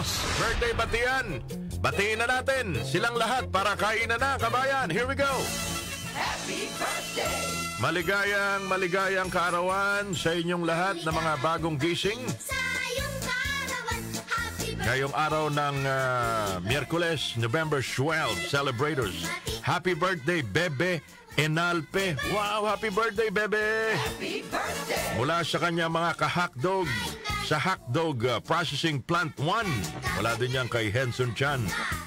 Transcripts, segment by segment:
Ramos, birthday batian. Batiin na natin silang lahat para kainan na, kabayan. Here we go. Happy birthday! Maligayang kaarawan sa inyong lahat na mga bagong gising. Ngayong araw ng Miyerkules, November 12, celebrators. Happy birthday, Bebe Enalpe. Wow, happy birthday, Bebe! Happy birthday! Mula sa kanya mga ka-hotdog sa Hotdog Processing Plant 1. Wala din yan kay Henson Chan.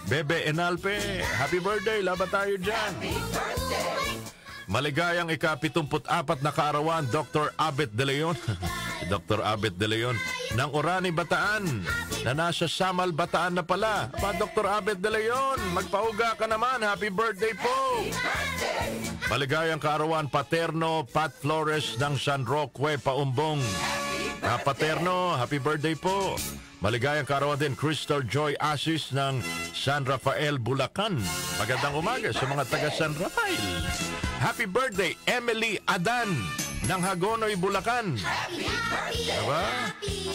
Bebe Enalpe, happy birthday! Laban tayo dyan. Happy birthday! Maligayang ika-74 na kaarawan, Dr. Abet De Leon. Dr. Abet De Leon ng Orani, Bataan, na nasa Samal, Bataan na pala. Dr. Abet De Leon, magpauga ka naman. Happy birthday po! Maligayang kaarawan, Paterno Pat Flores ng San Roque, Paumbong. Paterno, happy birthday po! Maligayang kaarawan din, Crystal Joy Asis ng San Rafael, Bulacan. Magandang umaga sa mga taga San Rafael. Happy birthday, Emily Adan ng Hagonoy, Bulacan. Diba?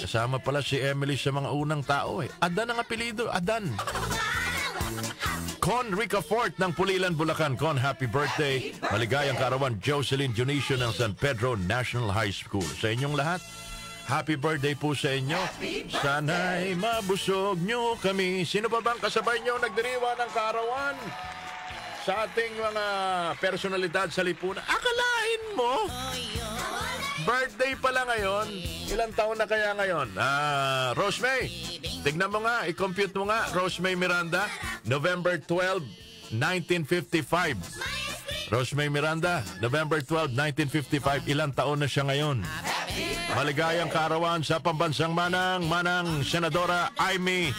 Kasama pala si Emily sa mga unang tao eh. Adan ang apelido, Adan. Con Ricafort ng Pulilan, Bulacan. Con, happy birthday. Maligayang kaarawan, Jocelyn Dionisio ng San Pedro National High School. Sa inyong lahat, happy birthday po sa inyo. Sana'y mabusog nyo kami. Sino ba bang kasabay nyo nagdiriwa ng kaarawan sa ating mga personalidad sa lipunan? Akalain mo, birthday pala ngayon. Ilang taon na kaya ngayon? Rosemay, tignan mo nga, i-compute mo nga. Rosemay Miranda, November 12, 1955. Rosemay Miranda, November 12, 1955. Ilang taon na siya ngayon? Maligayang kaarawan sa pambansang Manang Senadora Amy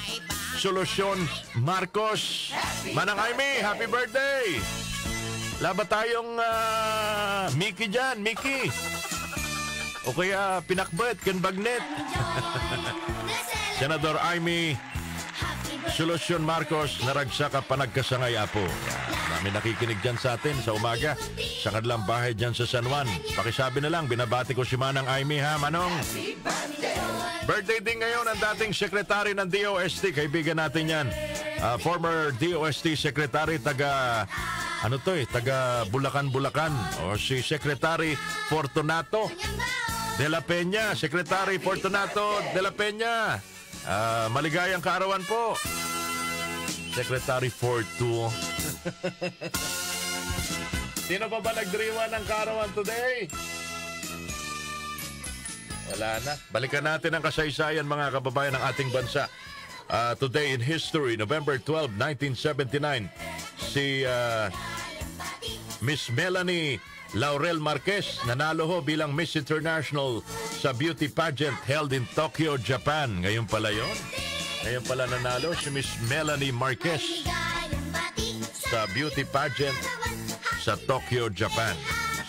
Solusyon Marcos. Manang Amy, happy birthday! Laban tayong Mickey dyan, Mickey. O kaya pinakbet, kanbagnet. Senador Amy Solusyon Marcos, naragsak ka panagkasangay apo. May nakikinig dyan sa atin sa umaga sa kanilang bahay dyan sa San Juan. Pakisabi na lang, binabati ko si Manang Amy, ha, Manong? Birthday din ngayon ang dating sekretary ng DOST. Kaibigan natin yan. Former DOST secretary, taga Bulacan. O si Secretary Fortunato de la Peña. Secretary Fortunato de la Peña. Maligayang kaarawan po. Secretary Fortu. Sino pa ba nagdiriwa ng kaarawan today? Wala na. Balikan natin ang kasaysayan, mga kababayan, ng ating bansa. Today in history, November 12, 1979, si Miss Melanie Laurel Marquez nanalo ho bilang Miss International sa beauty pageant held in Tokyo, Japan. Ngayon pala yun. Ngayon pala nanalo si Miss Melanie Marquez sa beauty pageant sa Tokyo, Japan.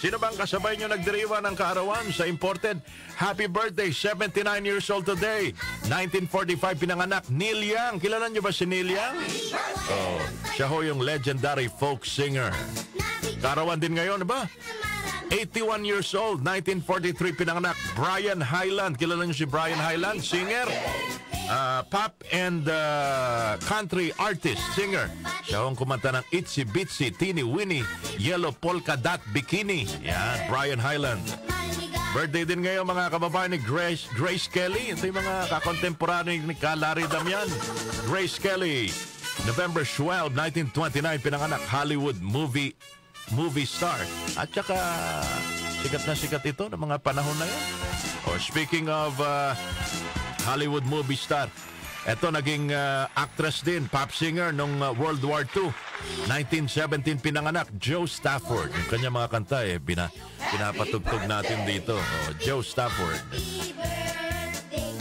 Sino bang kasabay nyo nagdiriwa ng kaarawan sa imported? Happy birthday, 79 years old today. 1945 pinanganak, Neil Young. Kilala nyo ba si Neil Young? Oh, siya ho yung legendary folk singer. Kaarawan din ngayon, ba? 81 years old, 1943 pinanganak, Brian Hyland. Kilala nyo si Brian Hyland? Singer. Pop and country artist, singer. Siya ang kumanta ng Itsy Bitsy, Teeny Winnie, Yellow Polka Dot Bikini. Yan, Brian Hyland. Birthday din ngayon, mga kababayan, ni Grace Kelly. Ito yung mga kakontemporary ni Larry Damian. Grace Kelly, November 12, 1929, pinanganak, Hollywood movie star. At saka sikat na sikat ito ng mga panahon na yun. Or speaking of Hollywood movie star, eto naging actress din, pop singer nung World War II. 1917 pinanganak, Joe Stafford. Yung kanya mga kanta pinapatugtog natin dito. Joe Stafford.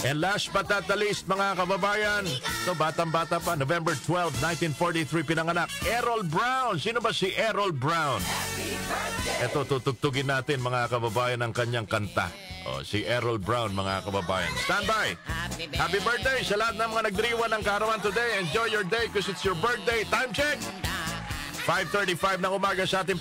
And last but not the least, mga kababayan, ito batang-bata pa, November 12, 1943 pinanganak, Errol Brown. Sino ba si Errol Brown? Ito, tutugtugin natin, mga kababayan, ang kanyang kanta. Si Errol Brown, mga kababayan. Stand by. Happy birthday sa lahat ng mga nagdiriwan ng kaarawan today. Enjoy your day because it's your birthday. Time check. 5:35 ng umaga sa ating